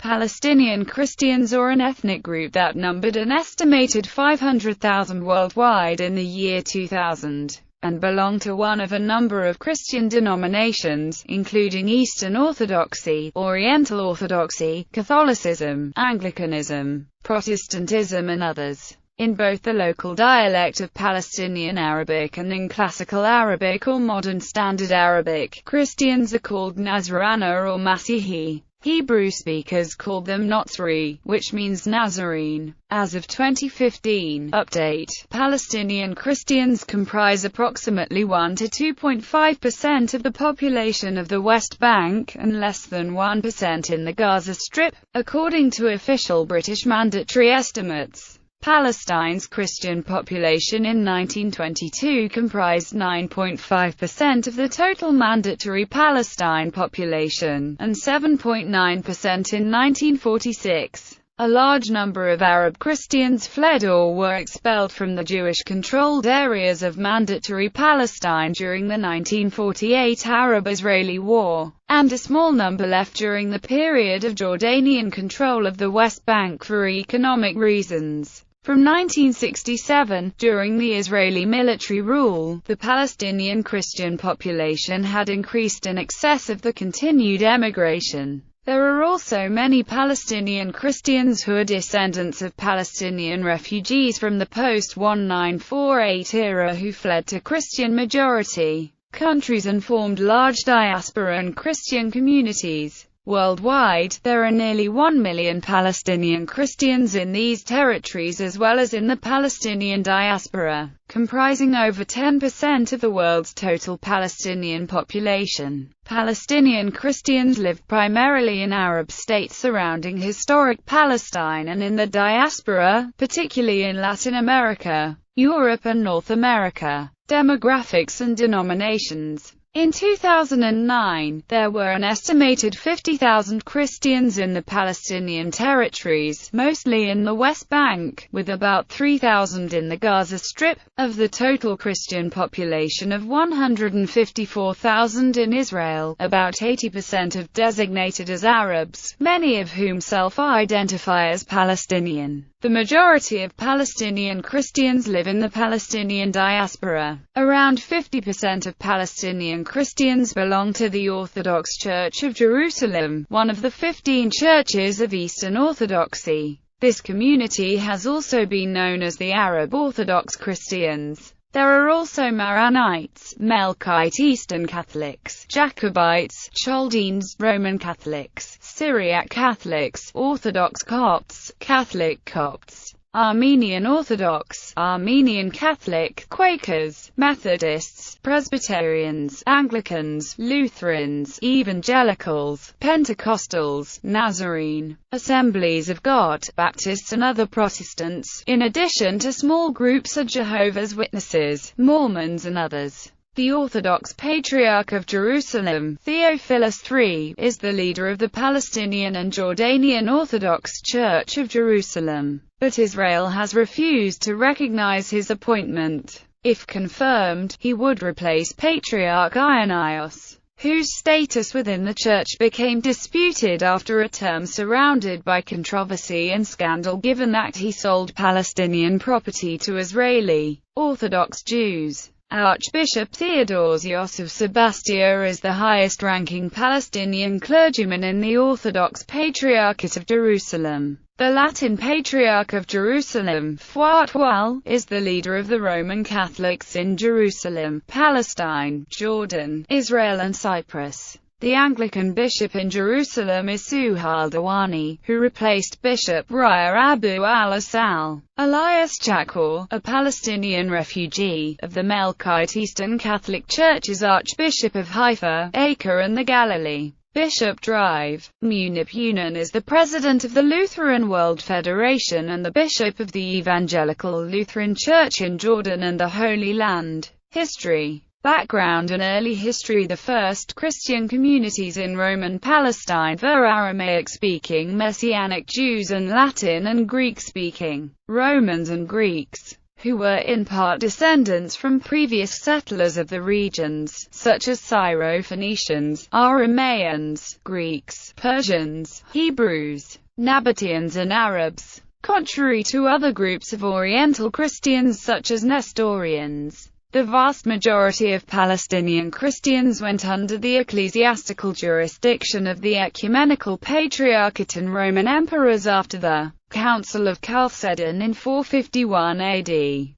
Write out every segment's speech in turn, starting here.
Palestinian Christians, or an ethnic group that numbered an estimated 500,000 worldwide in the year 2000, and belonged to one of a number of Christian denominations, including Eastern Orthodoxy, Oriental Orthodoxy, Catholicism, Anglicanism, Protestantism and others. In both the local dialect of Palestinian Arabic and in Classical Arabic or Modern Standard Arabic, Christians are called Nazarana or Masihi. Hebrew speakers call them Notzri, which means Nazarene. As of 2015 update, Palestinian Christians comprise approximately 1 to 2.5% of the population of the West Bank, and less than 1% in the Gaza Strip, according to official British mandatory estimates. Palestine's Christian population in 1922 comprised 9.5% of the total mandatory Palestine population, and 7.9% in 1946. A large number of Arab Christians fled or were expelled from the Jewish-controlled areas of mandatory Palestine during the 1948 Arab-Israeli War, and a small number left during the period of Jordanian control of the West Bank for economic reasons. From 1967, during the Israeli military rule, the Palestinian Christian population had increased in excess of the continued emigration. There are also many Palestinian Christians who are descendants of Palestinian refugees from the post-1948 era who fled to Christian-majority countries and formed large diaspora and Christian communities. Worldwide, there are nearly 1 million Palestinian Christians in these territories as well as in the Palestinian diaspora, comprising over 10% of the world's total Palestinian population. Palestinian Christians live primarily in Arab states surrounding historic Palestine and in the diaspora, particularly in Latin America, Europe and North America. Demographics and denominations. In 2009, there were an estimated 50,000 Christians in the Palestinian territories, mostly in the West Bank, with about 3,000 in the Gaza Strip. Of the total Christian population of 154,000 in Israel, about 80% are designated as Arabs, many of whom self-identify as Palestinian. The majority of Palestinian Christians live in the Palestinian diaspora. Around 50% of Palestinian Christians belong to the Orthodox Church of Jerusalem, one of the 15 churches of Eastern Orthodoxy. This community has also been known as the Arab Orthodox Christians. There are also Maronites, Melkite Eastern Catholics, Jacobites, Chaldeans, Roman Catholics, Syriac Catholics, Orthodox Copts, Catholic Copts, Armenian Orthodox, Armenian Catholic, Quakers, Methodists, Presbyterians, Anglicans, Lutherans, Evangelicals, Pentecostals, Nazarene, Assemblies of God, Baptists and other Protestants, in addition to small groups of Jehovah's Witnesses, Mormons and others. The Orthodox Patriarch of Jerusalem, Theophilus III, is the leader of the Palestinian and Jordanian Orthodox Church of Jerusalem, but Israel has refused to recognize his appointment. If confirmed, he would replace Patriarch Ionios, whose status within the church became disputed after a term surrounded by controversy and scandal given that he sold Palestinian property to Israeli Orthodox Jews. Archbishop Theodosios of Sebastia is the highest-ranking Palestinian clergyman in the Orthodox Patriarchate of Jerusalem. The Latin Patriarch of Jerusalem, Fuatwal, is the leader of the Roman Catholics in Jerusalem, Palestine, Jordan, Israel and Cyprus. The Anglican bishop in Jerusalem is Suhail Dawani, who replaced Bishop Raya Abu al-Asal. Elias Chakor, a Palestinian refugee, of the Melkite Eastern Catholic Church, is Archbishop of Haifa, Acre and the Galilee. Bishop Drive Munib Yunan is the president of the Lutheran World Federation and the bishop of the Evangelical Lutheran Church in Jordan and the Holy Land. History. Background and early history. The first Christian communities in Roman Palestine were Aramaic-speaking Messianic Jews and Latin and Greek-speaking Romans and Greeks. who were in part descendants from previous settlers of the regions, such as Syro-Phoenicians, Aramaeans, Greeks, Persians, Hebrews, Nabateans and Arabs. Contrary to other groups of Oriental Christians such as Nestorians, the vast majority of Palestinian Christians went under the ecclesiastical jurisdiction of the Ecumenical Patriarchate and Roman emperors after the Council of Chalcedon in 451 AD,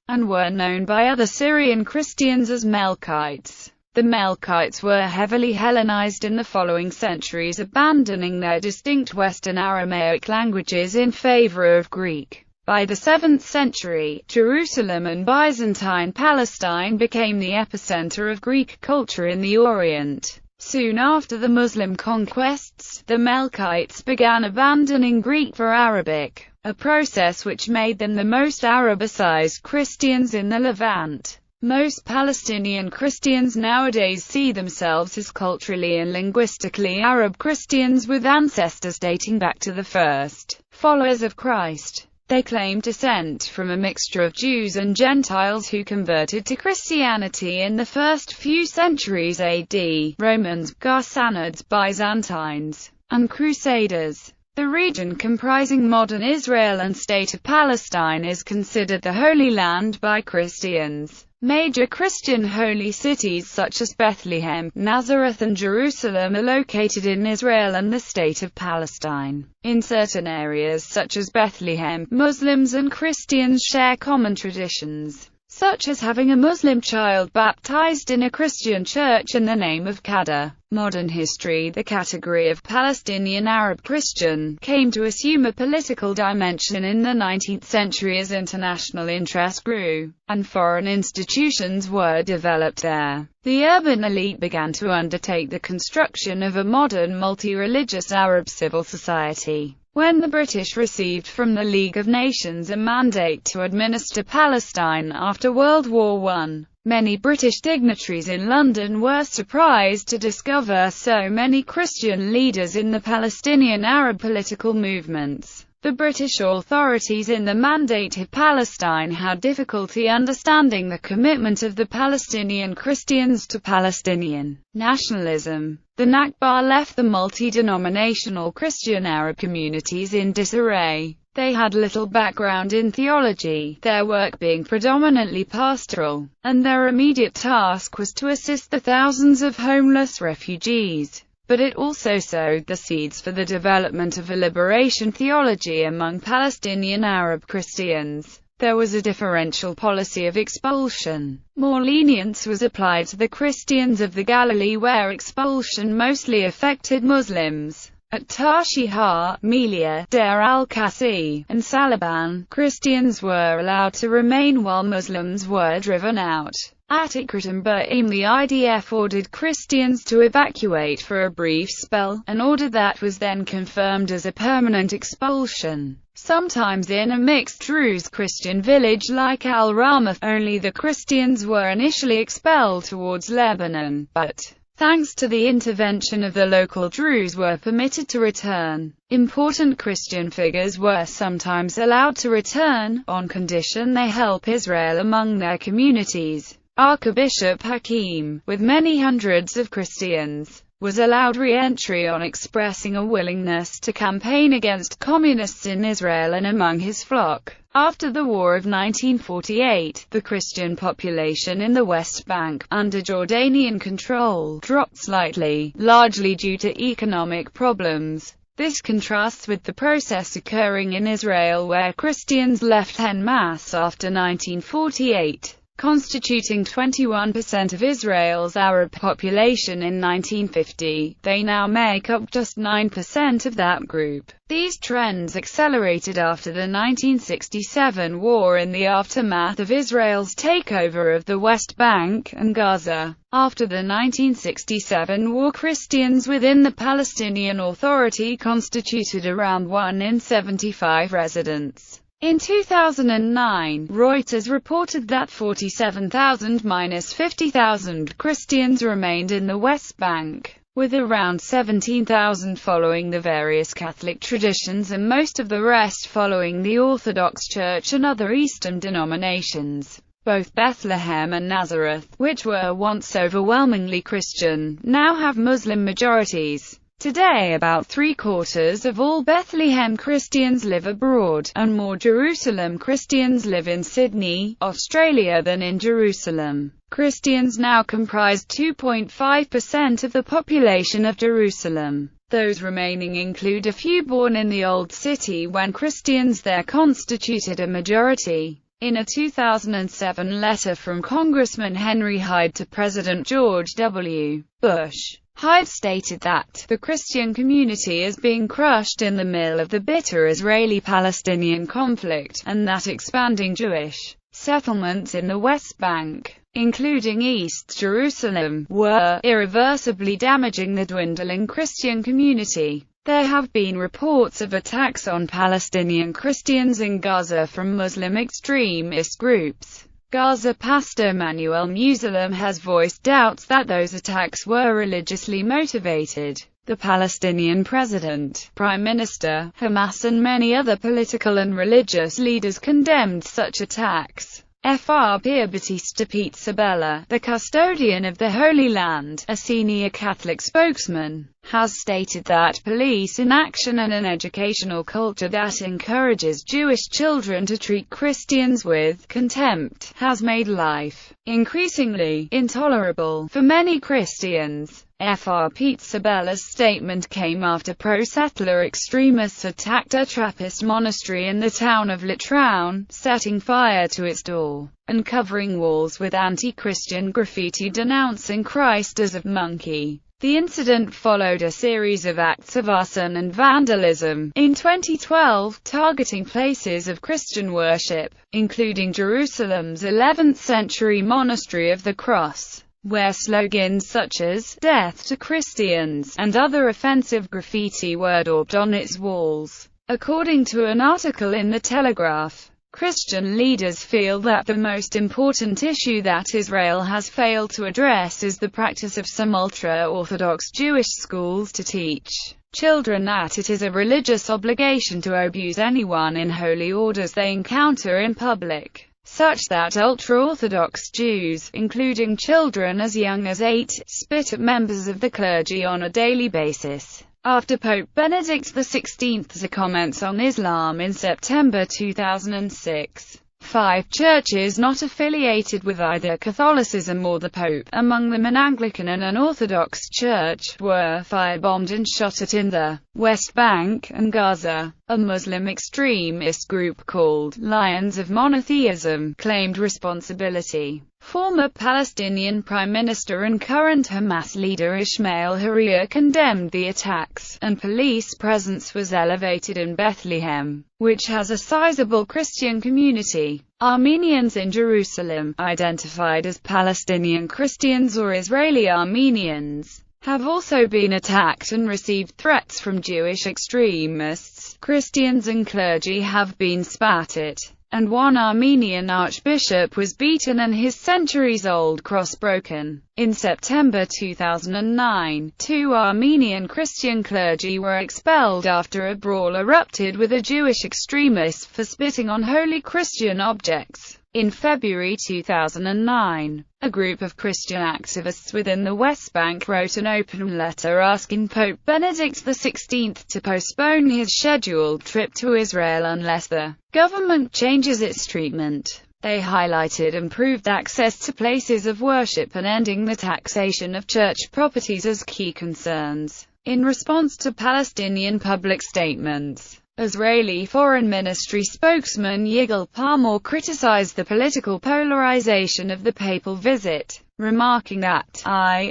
and were known by other Syrian Christians as Melkites. The Melkites were heavily Hellenized in the following centuries, abandoning their distinct Western Aramaic languages in favor of Greek. By the 7th century, Jerusalem and Byzantine Palestine became the epicenter of Greek culture in the Orient. Soon after the Muslim conquests, the Melkites began abandoning Greek for Arabic, a process which made them the most Arabicized Christians in the Levant. Most Palestinian Christians nowadays see themselves as culturally and linguistically Arab Christians with ancestors dating back to the first followers of Christ. They claim descent from a mixture of Jews and Gentiles who converted to Christianity in the first few centuries AD, Romans, Ghassanids, Byzantines, and Crusaders. The region comprising modern Israel and State of Palestine is considered the Holy Land by Christians. Major Christian holy cities such as Bethlehem, Nazareth and Jerusalem are located in Israel and the State of Palestine. In certain areas such as Bethlehem, Muslims and Christians share common traditions, such as having a Muslim child baptized in a Christian church in the name of Qadr. Modern history. The category of Palestinian Arab Christian came to assume a political dimension in the 19th century as international interest grew, and foreign institutions were developed there. The urban elite began to undertake the construction of a modern multi-religious Arab civil society. When the British received from the League of Nations a mandate to administer Palestine after World War I, many British dignitaries in London were surprised to discover so many Christian leaders in the Palestinian Arab political movements. The British authorities in the Mandate of Palestine had difficulty understanding the commitment of the Palestinian Christians to Palestinian nationalism. The Nakba left the multi-denominational Christian Arab communities in disarray. They had little background in theology, their work being predominantly pastoral, and their immediate task was to assist the thousands of homeless refugees. But it also sowed the seeds for the development of a liberation theology among Palestinian Arab Christians. There was a differential policy of expulsion. More lenience was applied to the Christians of the Galilee, where expulsion mostly affected Muslims. At Tarshiha, Melia, Deir al-Qassi, and Salaban, Christians were allowed to remain while Muslims were driven out. At Ikrit and Ba'im, the IDF ordered Christians to evacuate for a brief spell, an order that was then confirmed as a permanent expulsion. Sometimes in a mixed Druze Christian village like Al-Ramah, only the Christians were initially expelled towards Lebanon, but thanks to the intervention of the local Druze were permitted to return. Important Christian figures were sometimes allowed to return, on condition they help Israel among their communities. Archbishop Hakim, with many hundreds of Christians, was allowed re-entry on expressing a willingness to campaign against communists in Israel and among his flock. After the War of 1948, the Christian population in the West Bank, under Jordanian control, dropped slightly, largely due to economic problems. This contrasts with the process occurring in Israel, where Christians left en masse after 1948. Constituting 21% of Israel's Arab population in 1950, they now make up just 9% of that group. These trends accelerated after the 1967 war in the aftermath of Israel's takeover of the West Bank and Gaza. After the 1967 war, Christians within the Palestinian Authority constituted around 1 in 75 residents. In 2009, Reuters reported that 47,000–50,000 Christians remained in the West Bank. with around 17,000 following the various Catholic traditions and most of the rest following the Orthodox Church and other Eastern denominations. Both Bethlehem and Nazareth, which were once overwhelmingly Christian, now have Muslim majorities. Today about 3/4 of all Bethlehem Christians live abroad, and more Jerusalem Christians live in Sydney, Australia than in Jerusalem. Christians now comprise 2.5% of the population of Jerusalem. Those remaining include a few born in the Old City when Christians there constituted a majority. In a 2007 letter from Congressman Henry Hyde to President George W. Bush, Hyde stated that the Christian community is being crushed in the mill of the bitter Israeli-Palestinian conflict, and that expanding Jewish settlements in the West Bank, including East Jerusalem, were irreversibly damaging the dwindling Christian community. There have been reports of attacks on Palestinian Christians in Gaza from Muslim extremist groups. Gaza pastor Manuel Musalem has voiced doubts that those attacks were religiously motivated. The Palestinian president, prime minister, Hamas and many other political and religious leaders condemned such attacks. Fr. Pierbattista Pete Sabella, the custodian of the Holy Land, a senior Catholic spokesman, has stated that police inaction and an educational culture that encourages Jewish children to treat Christians with contempt has made life increasingly intolerable for many Christians. Fr. Pete Sabella's statement came after pro-settler extremists attacked a Trappist monastery in the town of Litroun, setting fire to its door, and covering walls with anti-Christian graffiti denouncing Christ as a monkey. The incident followed a series of acts of arson and vandalism in 2012, targeting places of Christian worship, including Jerusalem's 11th-century Monastery of the Cross, where slogans such as "Death to Christians" and other offensive graffiti were daubed on its walls. According to an article in The Telegraph, Christian leaders feel that the most important issue that Israel has failed to address is the practice of some ultra-Orthodox Jewish schools to teach children that it is a religious obligation to abuse anyone in holy orders they encounter in public, such that ultra-Orthodox Jews, including children as young as 8, spit at members of the clergy on a daily basis. After Pope Benedict XVI's comments on Islam in September 2006, 5 churches not affiliated with either Catholicism or the Pope, among them an Anglican and an Orthodox church, were firebombed and shot at in the West Bank and Gaza. A Muslim extremist group called Lions of Monotheism claimed responsibility. Former Palestinian Prime Minister and current Hamas leader Ismail Haniyeh condemned the attacks, and police presence was elevated in Bethlehem, which has a sizable Christian community. Armenians in Jerusalem, identified as Palestinian Christians or Israeli Armenians, have also been attacked and received threats from Jewish extremists. Christians and clergy have been spat at, and one Armenian archbishop was beaten and his centuries-old cross broken. In September 2009, 2 Armenian Christian clergy were expelled after a brawl erupted with a Jewish extremist for spitting on holy Christian objects. In February 2009, a group of Christian activists within the West Bank wrote an open letter asking Pope Benedict XVI to postpone his scheduled trip to Israel unless the government changes its treatment. They highlighted improved access to places of worship and ending the taxation of church properties as key concerns. In response to Palestinian public statements, Israeli Foreign Ministry spokesman Yigal Palmor criticized the political polarization of the papal visit, remarking that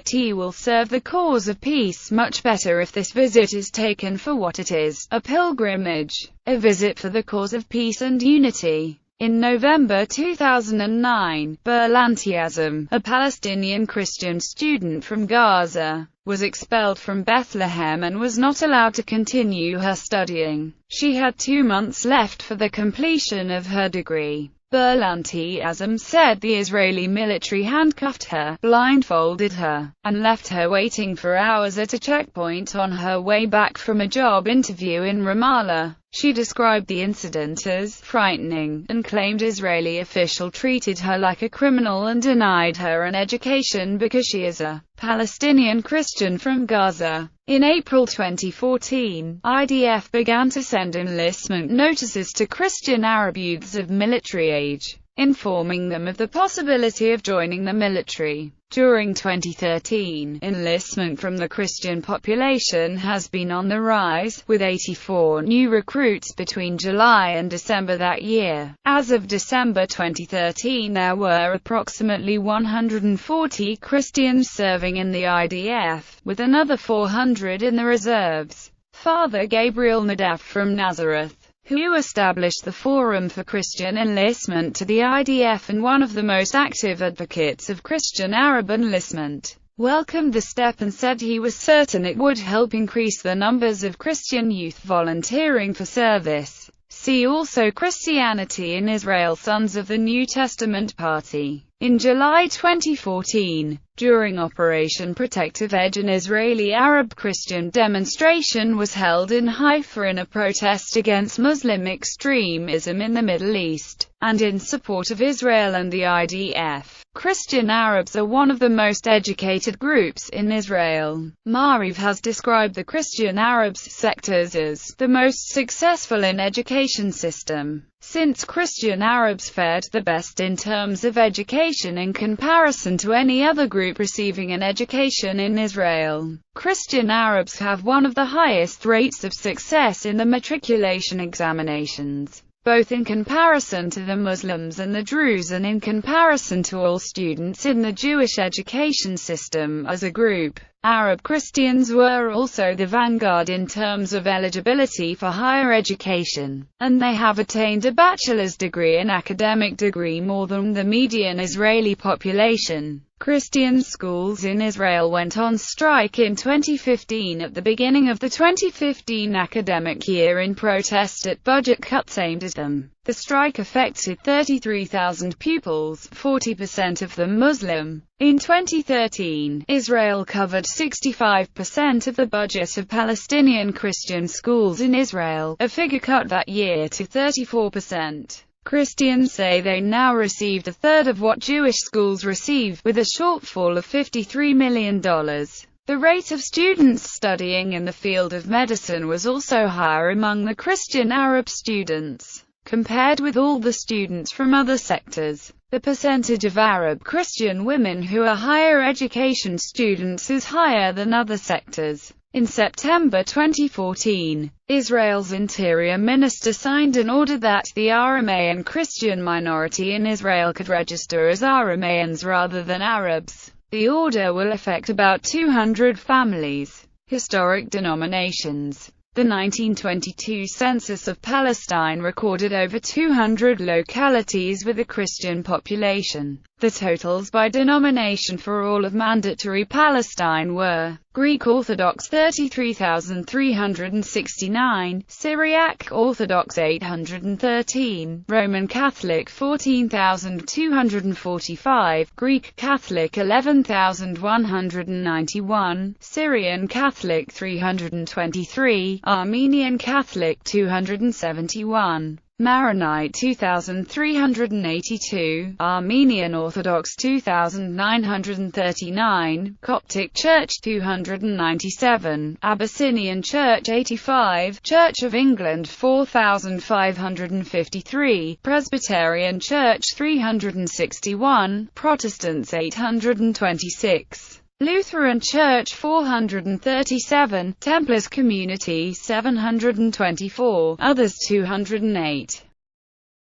it will serve the cause of peace much better if this visit is taken for what it is, a pilgrimage, a visit for the cause of peace and unity. In November 2009, Berlantiazem, a Palestinian Christian student from Gaza, was expelled from Bethlehem and was not allowed to continue her studying. She had 2 months left for the completion of her degree. Berlanti Azam said the Israeli military handcuffed her, blindfolded her, and left her waiting for hours at a checkpoint on her way back from a job interview in Ramallah. She described the incident as frightening, and claimed Israeli officials treated her like a criminal and denied her an education because she is a Palestinian Christian from Gaza. In April 2014, IDF began to send enlistment notices to Christian Arab youths of military age, informing them of the possibility of joining the military. During 2013, enlistment from the Christian population has been on the rise, with 84 new recruits between July and December that year. As of December 2013, there were approximately 140 Christians serving in the IDF, with another 400 in the reserves. Father Gabriel Nadaf from Nazareth, who established the Forum for Christian Enlistment to the IDF and one of the most active advocates of Christian Arab enlistment, welcomed the step and said he was certain it would help increase the numbers of Christian youth volunteering for service. See also Christianity in Israel, Sons of the New Testament Party. In July 2014, during Operation Protective Edge, an Israeli Arab Christian demonstration was held in Haifa in a protest against Muslim extremism in the Middle East, and in support of Israel and the IDF. Christian Arabs are one of the most educated groups in Israel. Maariv has described the Christian Arabs sectors as the most successful in education system, since Christian Arabs fared the best in terms of education in comparison to any other group receiving an education in Israel. Christian Arabs have one of the highest rates of success in the matriculation examinations, both in comparison to the Muslims and the Druze and in comparison to all students in the Jewish education system as a group. Arab Christians were also the vanguard in terms of eligibility for higher education, and they have attained a bachelor's degree and academic degree more than the median Israeli population. Christian schools in Israel went on strike in 2015 at the beginning of the 2015 academic year in protest at budget cuts aimed at them. The strike affected 33,000 pupils, 40% of them Muslim. In 2013, Israel covered 65% of the budget of Palestinian Christian schools in Israel, a figure cut that year to 34%. Christians say they now received a third of what Jewish schools receive, with a shortfall of $53 million. The rate of students studying in the field of medicine was also higher among the Christian Arab students, compared with all the students from other sectors. The percentage of Arab Christian women who are higher education students is higher than other sectors. In September 2014, Israel's Interior Minister signed an order that the Aramaean Christian minority in Israel could register as Aramaeans rather than Arabs. The order will affect about 200 families. Historic denominations. The 1922 census of Palestine recorded over 200 localities with a Christian population. The totals by denomination for all of mandatory Palestine were: Greek Orthodox 33,369, Syriac Orthodox 813, Roman Catholic 14,245, Greek Catholic 11,191, Syrian Catholic 323, Armenian Catholic 271. Maronite 2,382, Armenian Orthodox 2,939, Coptic Church 297, Abyssinian Church 85, Church of England 4,553, Presbyterian Church 361, Protestants 826. Lutheran Church 437, Templars Community 724, others 208.